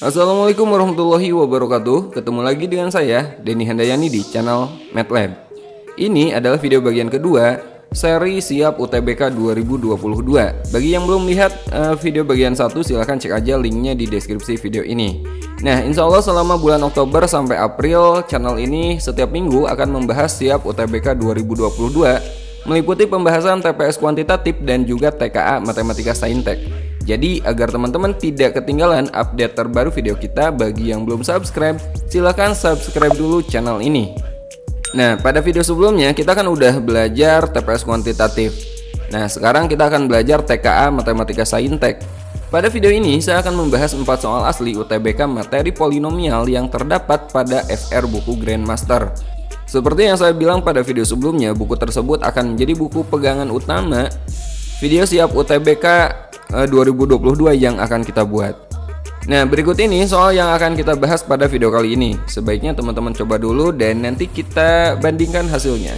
Assalamualaikum warahmatullahi wabarakatuh. Ketemu lagi dengan saya, Denny Handayani di channel MATLAB. Ini adalah video bagian kedua seri Siap UTBK 2022. Bagi yang belum lihat video bagian 1, silahkan cek aja linknya di deskripsi video ini. Nah, insya Allah selama bulan Oktober sampai April, channel ini setiap minggu akan membahas Siap UTBK 2022, meliputi pembahasan TPS kuantitatif dan juga TKA Matematika Saintek. Jadi agar teman-teman tidak ketinggalan update terbaru video kita, bagi yang belum subscribe, silahkan subscribe dulu channel ini. Nah, pada video sebelumnya kita kan udah belajar TPS kuantitatif. Nah, sekarang kita akan belajar TKA Matematika Saintek. Pada video ini saya akan membahas 4 soal asli UTBK materi polinomial yang terdapat pada FR buku Grandmaster. Seperti yang saya bilang pada video sebelumnya, buku tersebut akan menjadi buku pegangan utama video Siap UTBK 2022 yang akan kita buat. Nah, berikut ini soal yang akan kita bahas pada video kali ini. Sebaiknya teman-teman coba dulu dan nanti kita bandingkan hasilnya.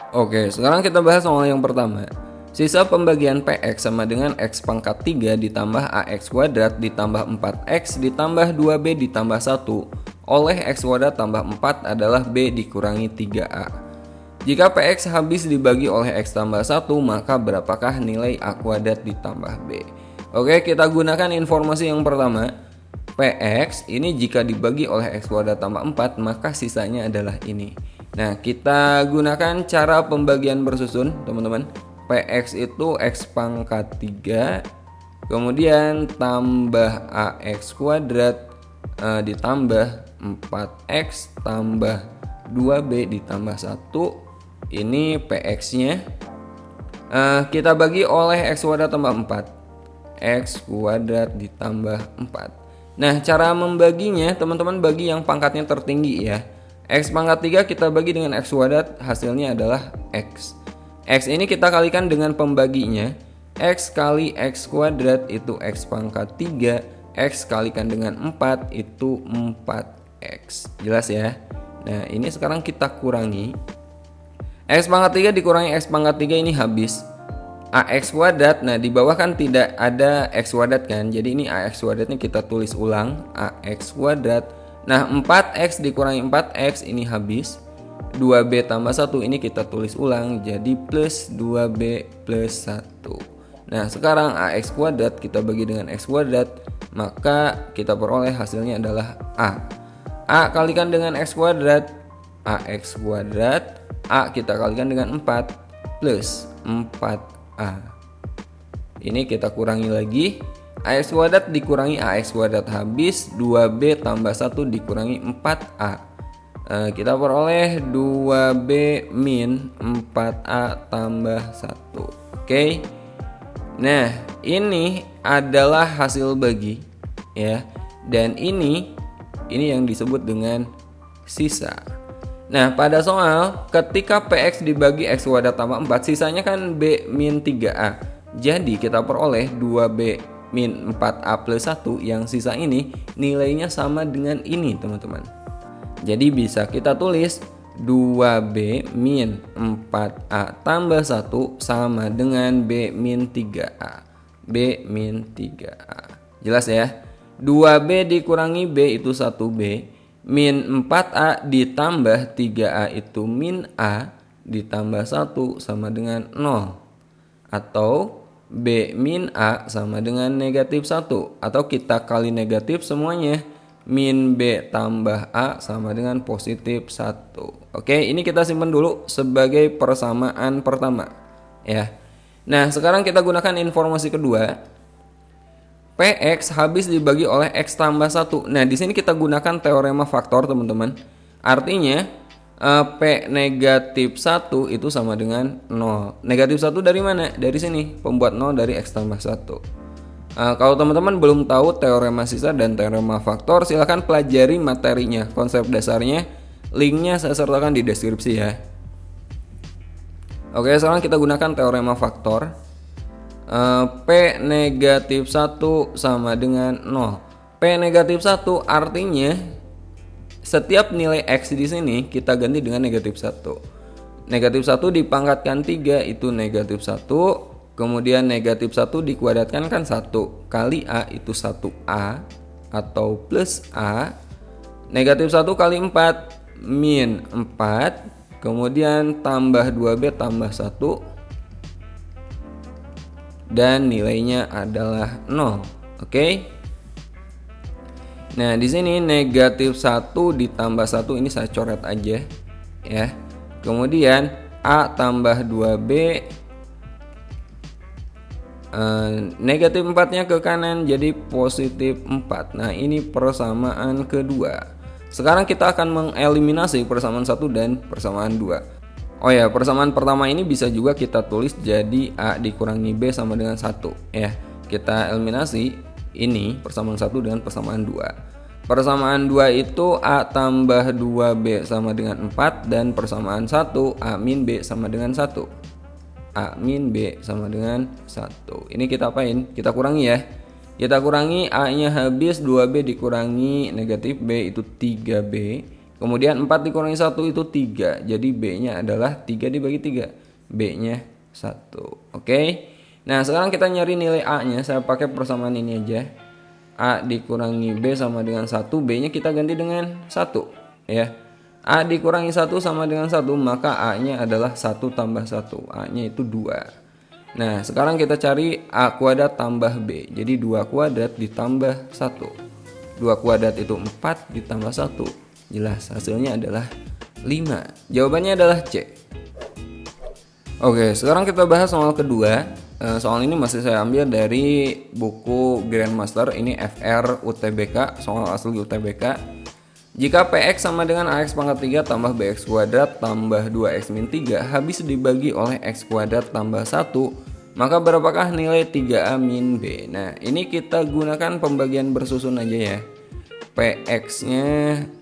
Oke, sekarang kita bahas soal yang pertama. Sisa pembagian PX sama dengan X pangkat 3 ditambah AX kuadrat ditambah 4X ditambah 2B ditambah 1 oleh X kuadrat tambah 4 adalah B dikurangi 3A. Jika PX habis dibagi oleh X tambah 1, maka berapakah nilai A kuadrat ditambah B? Oke, kita gunakan informasi yang pertama. PX ini jika dibagi oleh X kuadrat tambah 4, maka sisanya adalah ini. Nah, kita gunakan cara pembagian bersusun, teman-teman. PX itu X pangkat 3, kemudian tambah AX kuadrat ditambah 4X tambah 2B ditambah 1. Ini PX-nya. Kita bagi oleh X kuadrat tambah 4. X kuadrat ditambah 4. Nah, cara membaginya, teman-teman bagi yang pangkatnya tertinggi ya. X pangkat 3 kita bagi dengan X kuadrat, hasilnya adalah X. X ini kita kalikan dengan pembaginya. X kali X kuadrat itu X pangkat 3. X kalikan dengan 4 itu 4X. Jelas ya? Nah, ini sekarang kita kurangi. X pangkat 3 dikurangi X pangkat 3 ini habis. AX kuadrat, nah di bawah kan tidak ada X kuadrat kan. Jadi ini AX kuadratnya kita tulis ulang. AX kuadrat. Nah, 4X dikurangi 4X ini habis. 2B tambah 1 ini kita tulis ulang, jadi plus 2B plus 1. Nah, sekarang AX kuadrat kita bagi dengan X kuadrat, maka kita peroleh hasilnya adalah A. A kalikan dengan X kuadrat, AX kuadrat. A kita kalikan dengan 4 plus 4A. Ini kita kurangi lagi. AX kuadrat dikurangi AX kuadrat habis, 2B tambah 1 dikurangi 4A. Kita peroleh 2B min 4A tambah 1. Oke. Nah, ini adalah hasil bagi ya. Dan ini yang disebut dengan sisa. Nah, pada soal ketika PX dibagi X kuadrat tambah 4, sisanya kan B min 3A. Jadi kita peroleh 2B min 4A plus 1, yang sisa ini nilainya sama dengan ini, teman-teman. Jadi bisa kita tulis 2B min 4A tambah 1 sama dengan B min 3A. B min 3A. Jelas ya? 2B dikurangi B itu 1B, min 4A ditambah 3A itu min A, ditambah 1 sama dengan 0. Atau B min A sama dengan negatif 1. Atau kita kali negatif semuanya. Min B tambah A sama dengan positif 1. Oke, ini kita simpan dulu sebagai persamaan pertama ya. Nah, sekarang kita gunakan informasi kedua. PX habis dibagi oleh X tambah 1. Nah, di sini kita gunakan teorema faktor, teman-teman. Artinya P negatif 1 itu sama dengan 0. Negatif 1 dari mana? Dari sini, pembuat 0 dari X tambah 1. Kalau teman-teman belum tahu teorema sisa dan teorema faktor, silahkan pelajari materinya, konsep dasarnya, linknya saya sertakan di deskripsi ya. Oke, sekarang kita gunakan teorema faktor. P negatif 1 sama dengan 0. P negatif 1 artinya setiap nilai X di sini kita ganti dengan negatif 1. Negatif 1 dipangkatkan 3 itu negatif 1. Kemudian negatif 1 dikuadratkan kan 1 kali A itu 1A atau plus A. Negatif 1 kali 4 min 4. Kemudian tambah 2B tambah 1. Dan nilainya adalah 0. Oke. Nah, di sini negatif 1 ditambah 1 ini saya coret aja ya. Kemudian A tambah 2B, negatif 4-nya ke kanan jadi positif 4. Nah, ini persamaan kedua. Sekarang kita akan mengeliminasi persamaan 1 dan persamaan 2. Oh ya, persamaan pertama ini bisa juga kita tulis jadi A dikurangi B sama dengan 1 ya. Kita eliminasi ini persamaan 1 dengan persamaan 2. Persamaan 2 itu A tambah 2B sama dengan 4 dan persamaan 1 A min B sama dengan 1. A min B sama dengan 1. Ini kita apain? Kita kurangi ya. Kita kurangi, A-nya habis, 2B dikurangi negatif B itu 3B. Kemudian 4 dikurangi 1 itu 3. Jadi B-nya adalah 3 dibagi 3. B-nya 1. Oke. Nah, sekarang kita nyari nilai A-nya. Saya pakai persamaan ini aja. A dikurangi B sama dengan 1. B-nya kita ganti dengan 1 ya. A dikurangi 1 sama dengan 1, maka A-nya adalah 1 tambah 1. A-nya itu 2. Nah, sekarang kita cari A kuadrat tambah B. Jadi 2 kuadrat ditambah 1. 2 kuadrat itu 4 ditambah 1. Jelas hasilnya adalah 5. Jawabannya adalah C. Oke, sekarang kita bahas soal kedua. Soal ini masih saya ambil dari buku Grandmaster. Ini FR UTBK, soal asli UTBK. Jika PX sama dengan AX pangkat 3 tambah BX kuadrat tambah 2X min 3 habis dibagi oleh X kuadrat tambah 1, maka berapakah nilai 3A min B? Nah, ini kita gunakan pembagian bersusun aja ya. PX nya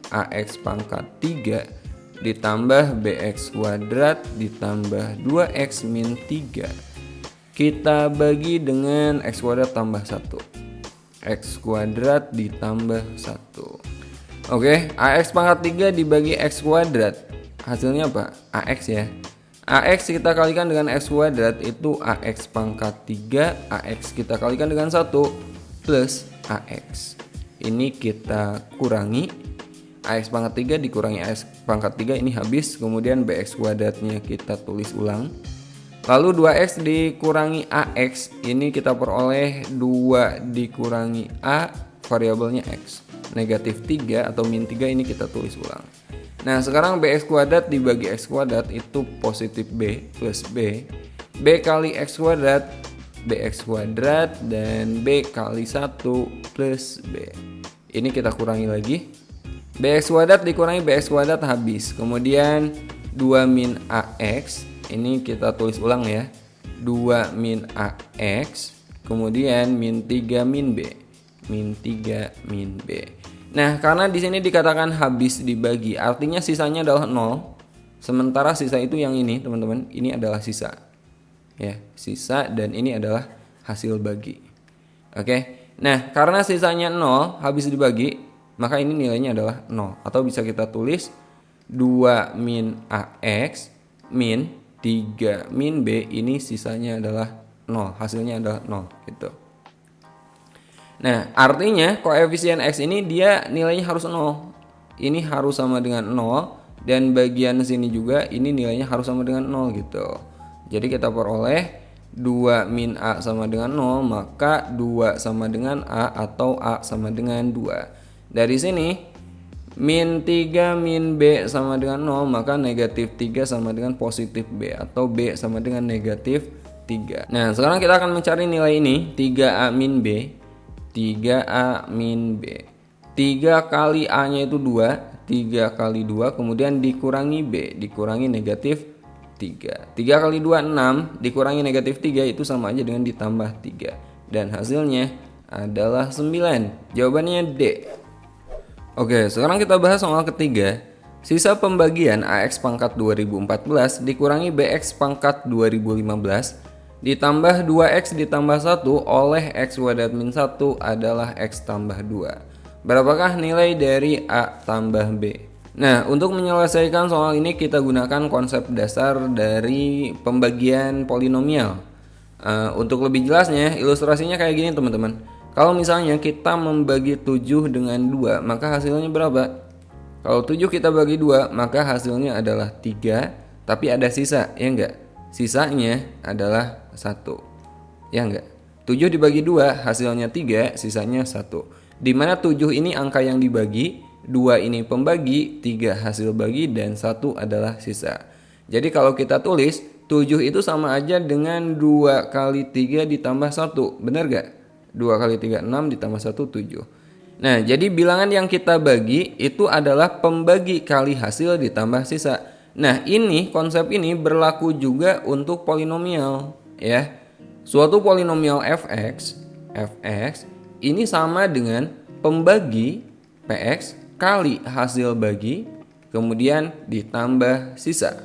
AX pangkat 3 ditambah BX kuadrat ditambah 2X min 3 kita bagi dengan X kuadrat tambah 1. X kuadrat ditambah 1. Oke, AX pangkat 3 dibagi X kuadrat. Hasilnya apa? AX ya. AX kita kalikan dengan X kuadrat itu AX pangkat 3. AX kita kalikan dengan 1 plus AX. Ini kita kurangi. AX pangkat 3 dikurangi AX pangkat 3 ini habis. Kemudian BX kuadratnya kita tulis ulang. Lalu 2X dikurangi AX, ini kita peroleh 2 dikurangi A, variabelnya X. Negatif 3 atau min 3 ini kita tulis ulang. Nah, sekarang BX kuadrat dibagi X kuadrat itu positif B plus B. B kali X kuadrat, BX kuadrat, dan B kali 1 plus B. Ini kita kurangi lagi. BX kuadrat dikurangi BX kuadrat habis. Kemudian 2 min AX. Ini kita tulis ulang ya. 2 min AX. Kemudian min 3 min B. Min 3 min B. Nah, karena di sini dikatakan habis dibagi, artinya sisanya adalah 0. Sementara sisa itu yang ini, teman-teman. Ini adalah sisa. Ya, sisa dan ini adalah hasil bagi. Oke. Nah, karena sisanya 0 habis dibagi, maka ini nilainya adalah 0. Atau bisa kita tulis 2 min AX min 3 min B, ini sisanya adalah 0, hasilnya adalah 0 gitu. Nah, artinya koefisien X ini dia nilainya harus 0. Ini harus sama dengan 0 dan bagian sini juga ini nilainya harus sama dengan 0 gitu. Jadi kita peroleh 2 min A sama dengan 0, maka 2 sama dengan A atau A sama dengan 2. Dari sini min 3 min B sama dengan 0, maka negatif 3 sama dengan positif B atau B sama dengan negatif 3. Nah, sekarang kita akan mencari nilai ini, 3A min B. 3A min B. 3 kali A nya itu 2, 3 kali 2, kemudian dikurangi B, dikurangi negatif 3. 3 kali 2, 6, dikurangi negatif 3 itu sama aja dengan ditambah 3. Dan hasilnya adalah 9. Jawabannya D. Oke, sekarang kita bahas soal ketiga. Sisa pembagian AX pangkat 2014 dikurangi BX pangkat 2015 ditambah 2X ditambah 1 oleh X kuadrat min 1 adalah X tambah 2. Berapakah nilai dari A tambah B? Nah, untuk menyelesaikan soal ini kita gunakan konsep dasar dari pembagian polinomial. Untuk lebih jelasnya, ilustrasinya kayak gini teman-teman. Kalau misalnya kita membagi 7 dengan 2, maka hasilnya berapa? Kalau 7 kita bagi 2, maka hasilnya adalah 3, tapi ada sisa, ya enggak? Sisanya adalah 1, ya enggak? 7 dibagi 2, hasilnya 3, sisanya 1. Dimana 7 ini angka yang dibagi, 2 ini pembagi, 3 hasil bagi, dan 1 adalah sisa. Jadi kalau kita tulis, 7 itu sama aja dengan 2 kali 3 ditambah 1, benar gak? 2 kali 3, 6 ditambah 1, 7. Nah, jadi bilangan yang kita bagi itu adalah pembagi kali hasil ditambah sisa. Nah, ini konsep ini berlaku juga untuk polinomial, ya. Suatu polinomial fx ini sama dengan pembagi px kali hasil bagi kemudian ditambah sisa.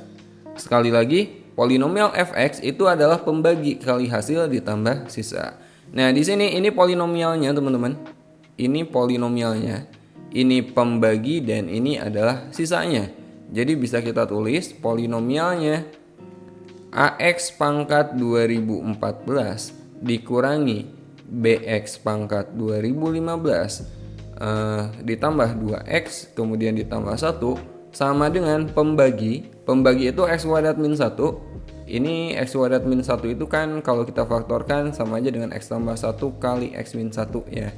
Sekali lagi, polinomial fx itu adalah pembagi kali hasil ditambah sisa. Nah, di sini ini polinomialnya, teman-teman. Ini polinomialnya. Ini pembagi dan ini adalah sisanya. Jadi bisa kita tulis polinomialnya AX pangkat 2014 dikurangi BX pangkat 2015 ditambah 2X kemudian ditambah 1 sama dengan pembagi. Pembagi itu X kuadrat min 1. Ini X kuadrat min 1 itu kan kalau kita faktorkan sama aja dengan X tambah 1 kali X min 1 ya.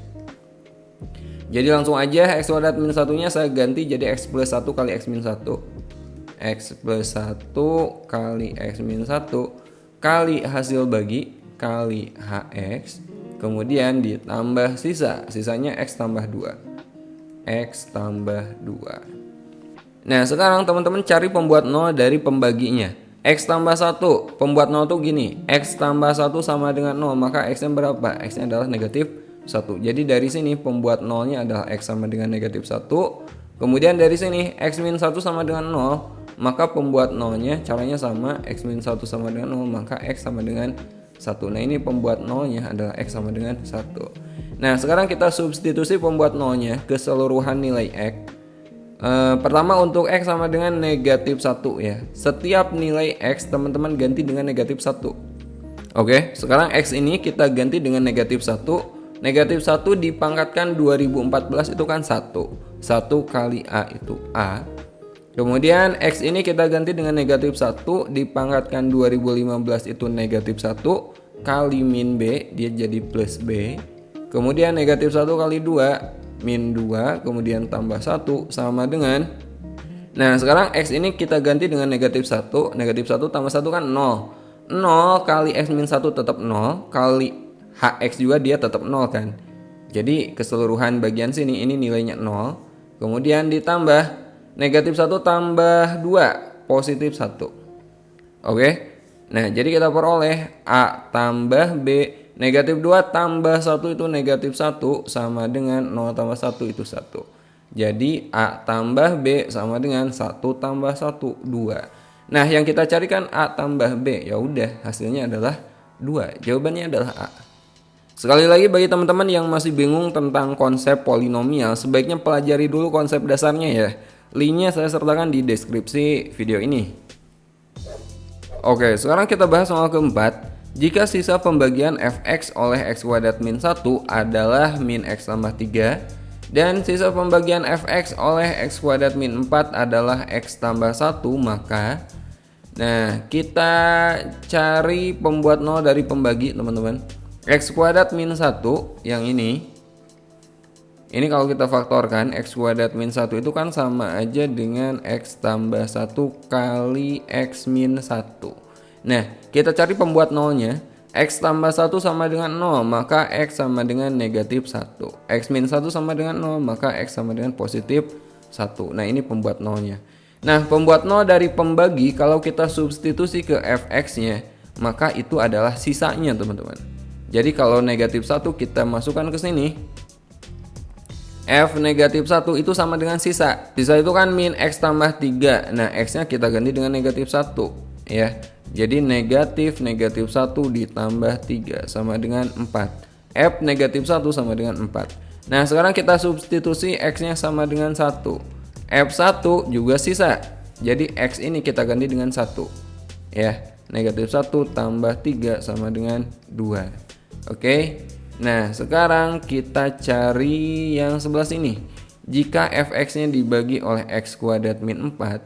Jadi langsung aja X kuadrat min 1 nya saya ganti jadi X plus 1 kali X min 1. X plus 1 kali X min 1 kali hasil bagi kali HX kemudian ditambah sisa. Sisanya X tambah 2. X tambah 2. Nah sekarang teman-teman cari pembuat 0 dari pembaginya. X tambah 1, pembuat 0 tuh gini, X tambah 1 sama dengan 0, maka X nya berapa? X nya adalah negatif 1. Jadi dari sini pembuat 0 nya adalah X sama dengan negatif 1. Kemudian dari sini X min 1 sama dengan 0, maka pembuat 0 nya caranya sama, X min 1 sama dengan 0, maka X sama dengan 1. Nah ini pembuat 0 nya adalah X sama dengan 1. Nah sekarang kita substitusi pembuat 0 nya keseluruhan nilai X. Pertama untuk X sama dengan negatif 1 ya. Setiap nilai X teman-teman ganti dengan negatif 1. Oke, sekarang X ini kita ganti dengan negatif 1. Negatif 1 dipangkatkan 2014 itu kan 1. 1 kali A itu A. Kemudian X ini kita ganti dengan negatif 1 dipangkatkan 2015 itu negatif 1 kali min B, dia jadi plus B. Kemudian negatif 1 kali 2 min 2 kemudian tambah 1 sama dengan, nah sekarang X ini kita ganti dengan negatif 1. Negatif 1 tambah 1 kan 0. 0 kali X min 1 tetap 0 kali HX juga dia tetap 0 kan. Jadi keseluruhan bagian sini ini nilainya 0. Kemudian ditambah negatif 1 tambah 2 positif 1. Oke. Nah jadi kita peroleh A tambah B negatif 2 tambah 1 itu negatif 1 sama dengan 0 tambah 1 itu 1. Jadi A tambah B sama dengan 1 tambah 1, 2. Nah yang kita carikan A tambah B, ya udah hasilnya adalah 2. Jawabannya adalah A. Sekali lagi bagi teman-teman yang masih bingung tentang konsep polinomial, sebaiknya pelajari dulu konsep dasarnya ya. Linknya saya sertakan di deskripsi video ini. Oke, sekarang kita bahas soal keempat. Jika sisa pembagian fx oleh x kuadrat min 1 adalah min x tambah 3 dan sisa pembagian fx oleh x kuadrat min 4 adalah x tambah 1, maka nah kita cari pembuat 0 dari pembagi teman-teman. X kuadrat min 1 yang ini kalau kita faktorkan x kuadrat min 1 itu kan sama aja dengan x tambah 1 kali x min 1. Nah, kita cari pembuat 0-nya. X tambah 1 sama dengan 0, maka X sama dengan negatif 1. X min 1 sama dengan 0, maka X sama dengan positif 1. Nah, ini pembuat nolnya. Nah, pembuat nol dari pembagi kalau kita substitusi ke fx-nya, maka itu adalah sisanya, teman-teman. Jadi kalau negatif 1 kita masukkan ke sini, f negatif 1 itu sama dengan sisa. Sisa itu kan min x tambah 3. Nah, x-nya kita ganti dengan negatif 1, ya. Jadi negatif 1 ditambah 3 sama dengan 4. F negatif 1 sama dengan 4. Nah, sekarang kita substitusi x-nya sama dengan 1. F1 juga sisa. Jadi x ini kita ganti dengan 1. Ya, negatif 1 tambah 3 sama dengan 2. Oke. Nah, sekarang kita cari yang sebelah sini. Jika fx-nya dibagi oleh x kuadrat min 4,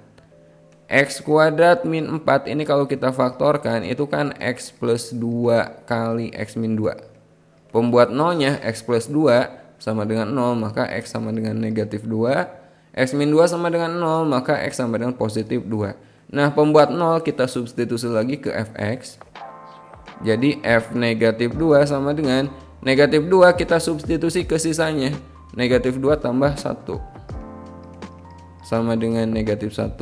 x kuadrat min 4 ini kalau kita faktorkan itu kan x plus 2 kali x min 2. Pembuat nolnya x plus 2 sama dengan 0, maka x sama dengan negatif 2. X min 2 sama dengan 0, maka x sama dengan positif 2. Nah, pembuat 0 kita substitusi lagi ke fx. Jadi f negatif 2 sama dengan negatif 2 kita substitusi ke sisanya. Negatif 2 tambah 1 sama dengan negatif 1.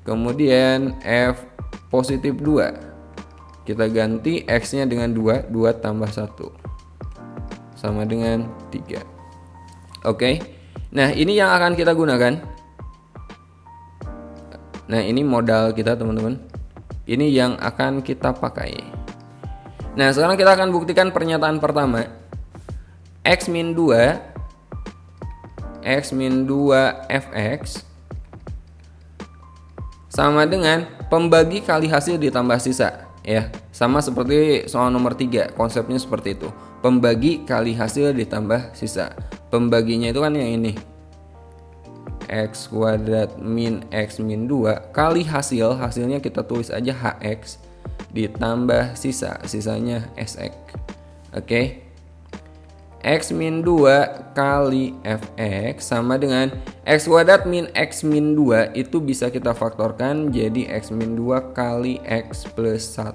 Kemudian f positif 2 kita ganti x-nya dengan 2. 2 tambah 1 sama dengan 3. Oke. Nah, ini yang akan kita gunakan. Nah, ini modal kita, teman-teman. Ini yang akan kita pakai. Nah, sekarang kita akan buktikan pernyataan pertama. X min 2 fx sama dengan pembagi kali hasil ditambah sisa. Ya, sama seperti soal nomor 3, konsepnya seperti itu. Pembagi kali hasil ditambah sisa. Pembaginya itu kan yang ini, x kuadrat min x min 2 kali hasilnya kita tulis aja hx ditambah sisanya sx. Oke. X min 2 kali fx sama dengan x kuadrat min x min 2 itu bisa kita faktorkan jadi x min 2 kali x plus 1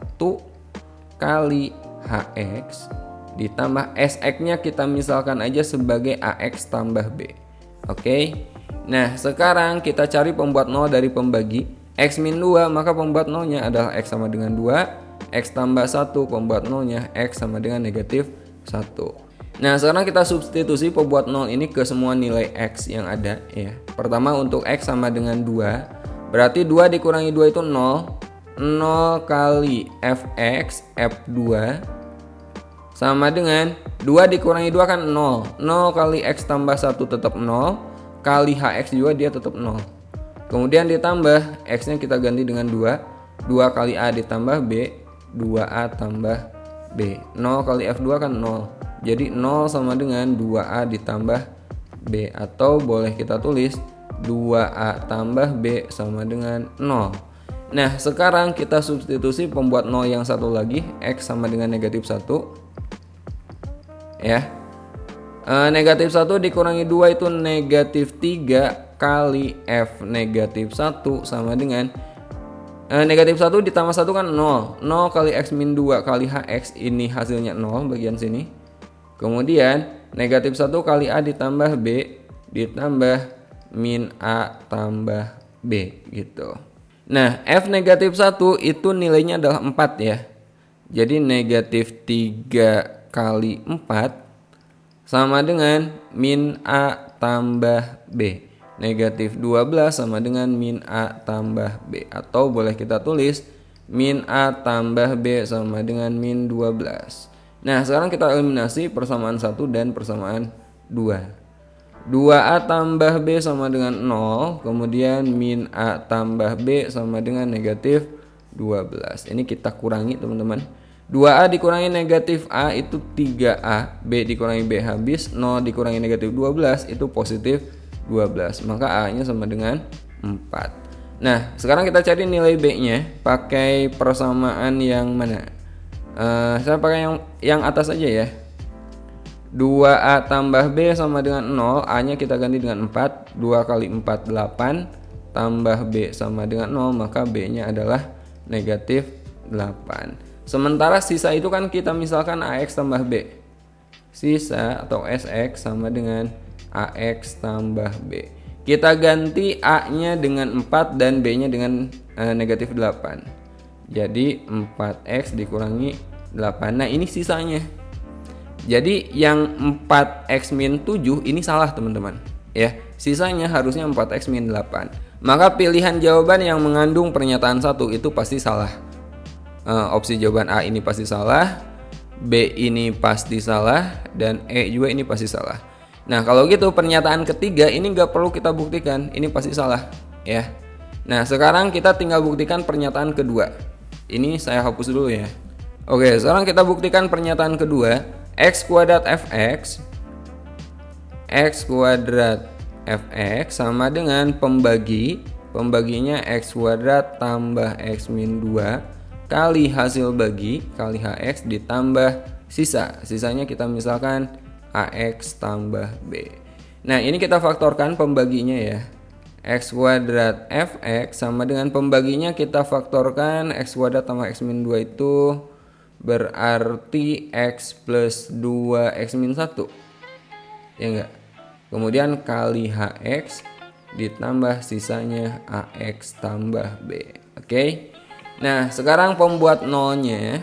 kali hx ditambah sx-nya kita misalkan aja sebagai ax tambah b. Oke. Nah, sekarang kita cari pembuat nol dari pembagi. X min 2 maka pembuat nolnya adalah x sama dengan 2. X tambah 1 pembuat nolnya x sama dengan negatif 1. Nah, sekarang kita substitusi pembuat nol ini ke semua nilai x yang ada, ya. Pertama untuk x sama dengan 2. Berarti 2 dikurangi 2 itu 0. 0 kali fx f2 sama dengan 2 dikurangi 2 kan 0. 0 kali x tambah 1 tetap 0. Kali hx juga dia tetap 0. Kemudian ditambah x-nya kita ganti dengan 2. 2 kali a ditambah b. 2a tambah b. 0 kali f2 kan 0. Jadi 0 sama dengan 2a ditambah b. Atau boleh kita tulis 2a tambah b sama dengan 0. Nah, sekarang kita substitusi pembuat 0 yang satu lagi. X sama dengan negatif 1. Ya, negatif 1 dikurangi 2 itu negatif 3 kali f negatif 1 sama dengan negatif 1 ditambah 1 kan 0. 0 kali x min 2 kali hx, ini hasilnya 0 bagian sini. Kemudian negatif 1 kali a ditambah b ditambah min a tambah b gitu. Nah, f negatif 1 itu nilainya adalah 4 ya. Jadi negatif 3 kali 4 sama dengan min A tambah B. Negatif 12 sama dengan min A tambah B. Atau boleh kita tulis min A tambah B sama dengan min 12. Nah, sekarang kita eliminasi persamaan 1 dan persamaan 2. 2A tambah B sama dengan 0. Kemudian min A tambah B sama dengan negatif 12. Ini kita kurangi, teman-teman. 2A dikurangi negatif A itu 3A. B dikurangi B habis. 0 dikurangi negatif 12 itu positif 12. Maka A-nya sama dengan 4. Nah, sekarang kita cari nilai B-nya pakai persamaan yang mana? Saya pakai yang atas aja ya. 2A tambah B sama dengan 0. A-nya kita ganti dengan 4. 2 kali 4 8. Tambah B sama dengan 0. Maka B-nya adalah negatif 8. Sementara sisa itu kan kita misalkan AX tambah B. Sisa atau SX sama dengan AX tambah B. Kita ganti A-nya dengan 4 dan B-nya dengan negatif 8. Jadi 4x dikurangi 8. Nah ini sisanya. Jadi yang 4x min 7 ini salah teman-teman. Ya, sisanya harusnya 4x min 8. Maka pilihan jawaban yang mengandung pernyataan 1 itu pasti salah. Opsi jawaban A ini pasti salah, B ini pasti salah, dan E juga ini pasti salah. Nah kalau gitu pernyataan ketiga ini nggak perlu kita buktikan, ini pasti salah ya. Nah sekarang kita tinggal buktikan pernyataan kedua. Ini saya hapus dulu ya. Oke, sekarang kita buktikan pernyataan kedua. X kuadrat fx sama dengan pembaginya x kuadrat tambah x min 2 kali hasil bagi kali hx ditambah sisanya kita misalkan ax tambah b. Nah ini kita faktorkan pembaginya ya. X kuadrat fx sama dengan pembaginya kita faktorkan x kuadrat tambah x min 2 itu berarti x plus 2x min 1 ya enggak. Kemudian kali hx ditambah sisanya ax tambah b. Oke. Nah sekarang pembuat nolnya,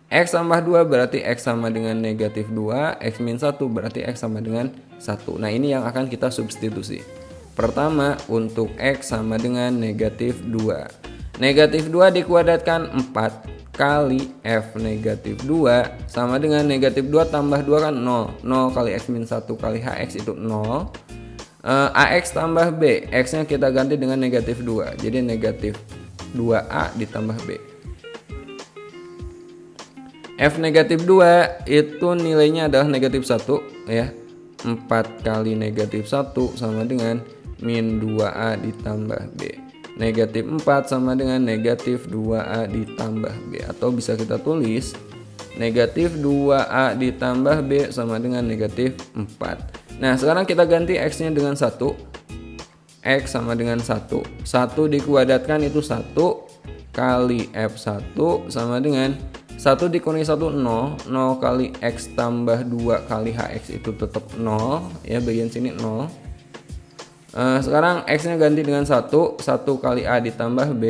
x tambah 2 berarti x sama dengan negatif 2, x min 1 berarti x sama dengan 1. Nah ini yang akan kita substitusi. Pertama untuk x sama dengan negatif 2. Negatif 2 dikuadratkan 4 kali f negatif 2 sama dengan negatif 2 tambah 2 kan 0. 0 kali x min 1 kali hx itu 0. Ax tambah b, x nya kita ganti dengan negatif 2. Jadi negatif 2a ditambah b. F negatif 2 itu nilainya adalah negatif 1 ya. 4 kali negatif 1 sama dengan min 2a ditambah b. Negatif 4 sama dengan negatif 2a ditambah b. Atau bisa kita tulis negatif 2a ditambah b sama dengan negatif 4. Nah sekarang kita ganti x nya dengan 1. X sama dengan 1. 1 dikuadratkan itu 1 kali f1 sama dengan 1 dikurangi 1 0. 0 kali x tambah 2 kali hx itu tetap 0 ya, bagian sini 0. Sekarang x nya ganti dengan 1 kali a ditambah b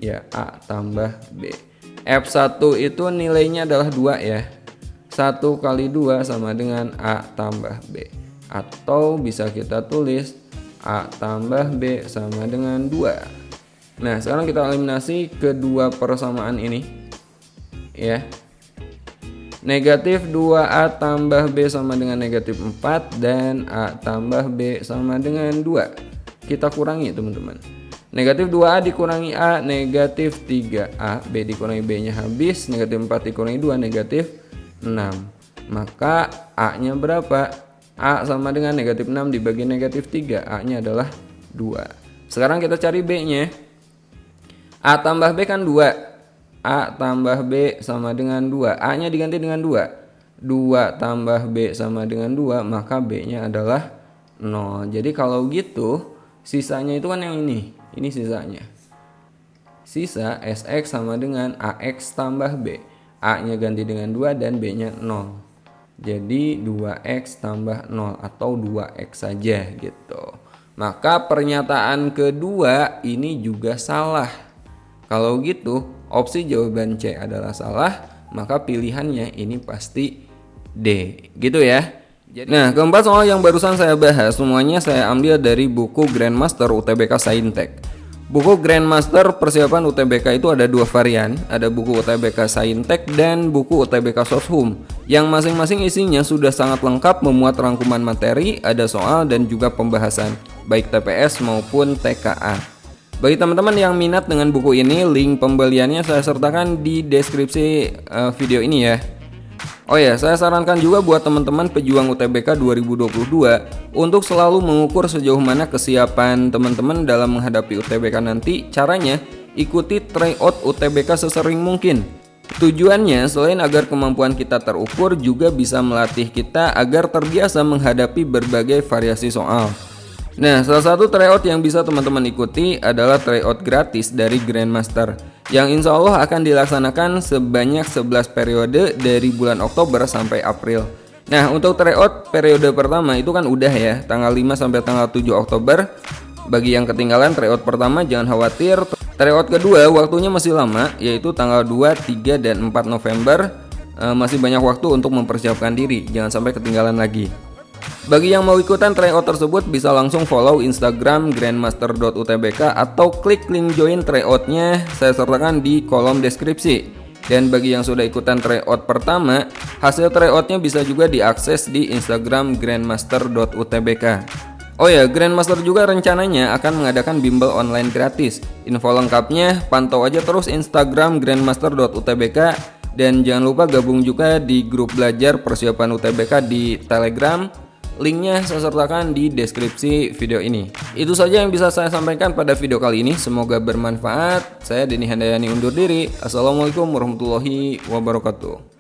ya, a tambah b. F1 itu nilainya adalah 2 ya. 1 kali 2 sama dengan a tambah b. Atau bisa kita tulis a tambah b sama dengan 2. Nah sekarang kita eliminasi kedua persamaan ini ya. Negatif 2a tambah b sama dengan negatif 4 dan a tambah b sama dengan 2. Kita kurangi teman-teman. Negatif 2a dikurangi a negatif 3a, b dikurangi b nya habis, negatif 4 dikurangi 2 negatif 6. Maka a nya berapa? A sama dengan negatif 6 dibagi negatif 3, a nya adalah 2. Sekarang kita cari b nya. A tambah b kan 2. A tambah B sama dengan 2. A nya diganti dengan 2. 2 tambah B sama dengan 2. Maka B nya adalah 0. Jadi kalau gitu sisanya itu kan yang ini. Ini sisanya. Sisa SX sama dengan AX tambah B. A nya ganti dengan 2 dan B nya 0. Jadi 2X tambah 0 atau 2X saja gitu. Maka pernyataan kedua ini juga salah. Kalau gitu opsi jawaban C adalah salah, maka pilihannya ini pasti D, gitu ya. Nah, keempat soal yang barusan saya bahas semuanya saya ambil dari buku Grandmaster UTBK Saintek. Buku Grandmaster persiapan UTBK itu ada dua varian, ada buku UTBK Saintek dan buku UTBK Soshum, yang masing-masing isinya sudah sangat lengkap memuat rangkuman materi, ada soal dan juga pembahasan, baik TPS maupun TKA. Bagi teman-teman yang minat dengan buku ini, link pembeliannya saya sertakan di deskripsi video ini ya. Oh ya, saya sarankan juga buat teman-teman pejuang UTBK 2022 untuk selalu mengukur sejauh mana kesiapan teman-teman dalam menghadapi UTBK nanti. Caranya, ikuti tryout UTBK sesering mungkin. Tujuannya selain agar kemampuan kita terukur, juga bisa melatih kita agar terbiasa menghadapi berbagai variasi soal. Nah, salah satu tryout yang bisa teman-teman ikuti adalah tryout gratis dari Grandmaster yang insya Allah akan dilaksanakan sebanyak 11 periode dari bulan Oktober sampai April. Nah, untuk tryout periode pertama itu kan udah ya, tanggal 5 sampai tanggal 7 Oktober. Bagi yang ketinggalan tryout pertama jangan khawatir. Tryout kedua waktunya masih lama, yaitu tanggal 2, 3, dan 4 November. Masih banyak waktu untuk mempersiapkan diri, jangan sampai ketinggalan lagi. Bagi yang mau ikutan tryout tersebut bisa langsung follow Instagram grandmaster.utbk atau klik link join tryoutnya saya sertakan di kolom deskripsi. Dan bagi yang sudah ikutan tryout pertama, hasil tryoutnya bisa juga diakses di Instagram grandmaster.utbk. Oh ya, Grandmaster juga rencananya akan mengadakan bimbel online gratis. Info lengkapnya pantau aja terus Instagram grandmaster.utbk dan jangan lupa gabung juga di grup belajar persiapan UTBK di Telegram. Linknya saya sertakan di deskripsi video ini. Itu saja yang bisa saya sampaikan pada video kali ini. Semoga bermanfaat. Saya Denny Handayani undur diri. Assalamualaikum warahmatullahi wabarakatuh.